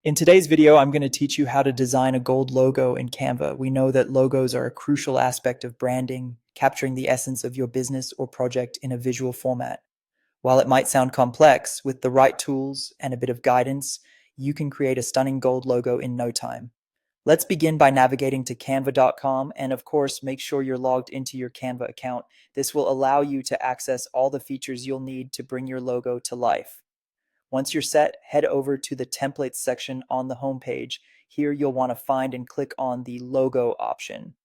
In today's video, I'm going to teach you how to design a gold logo in Canva. We know that logos are a crucial aspect of branding, capturing the essence of your business or project in a visual format. While it might sound complex, with the right tools and a bit of guidance, you can create a stunning gold logo in no time. Let's begin by navigating to canva.com, and of course, make sure you're logged into your Canva account. This will allow you to access all the features you'll need to bring your logo to life. Once you're set, head over to the templates section on the homepage. Here you'll want to find and click on the logo option.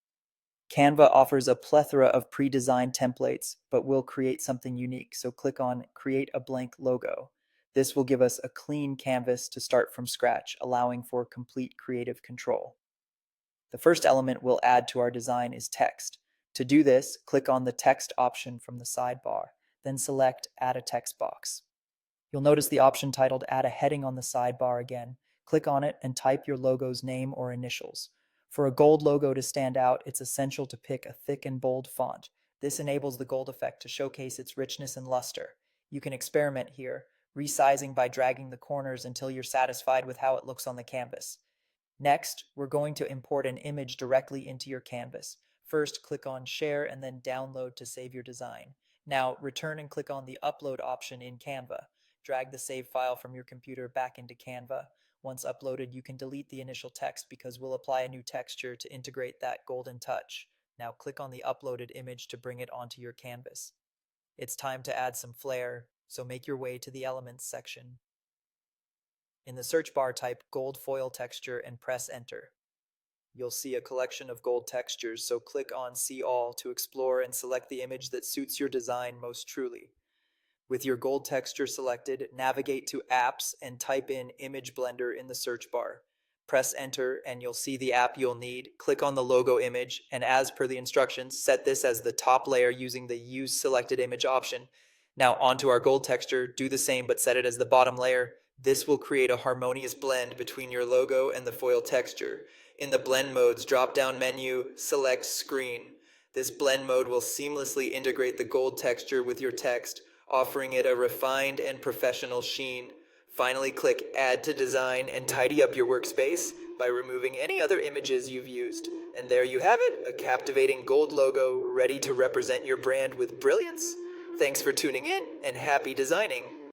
Canva offers a plethora of pre-designed templates, but will create something unique. So click on Create a Blank Logo. This will give us a clean canvas to start from scratch, allowing for complete creative control. The first element we'll add to our design is text. To do this, click on the text option from the sidebar, then select Add a text box. You'll notice the option titled Add a Heading on the sidebar again. Click on it and type your logo's name or initials. For a gold logo to stand out, it's essential to pick a thick and bold font. This enables the gold effect to showcase its richness and luster. You can experiment here, resizing by dragging the corners until you're satisfied with how it looks on the canvas. Next, we're going to import an image directly into your canvas. First, click on Share and then Download to save your design. Now, return and click on the Upload option in Canva. Drag the save file from your computer back into Canva. Once uploaded, you can delete the initial text because we'll apply a new texture to integrate that golden touch. Now click on the uploaded image to bring it onto your canvas. It's time to add some flair, so make your way to the Elements section. In the search bar, type gold foil texture and press enter. You'll see a collection of gold textures, so click on See All to explore and select the image that suits your design most truly. With your gold texture selected, navigate to Apps and type in Image Blender in the search bar. Press enter and you'll see the app you'll need. Click on the logo image, and as per the instructions, set this as the top layer using the Use Selected Image option. Now onto our gold texture, do the same but set it as the bottom layer. This will create a harmonious blend between your logo and the foil texture. In the Blend Modes drop-down menu, select Screen. This blend mode will seamlessly integrate the gold texture with your text, offering it a refined and professional sheen. Finally, click Add to Design and tidy up your workspace by removing any other images you've used. And there you have it, a captivating gold logo ready to represent your brand with brilliance. Thanks for tuning in, and happy designing!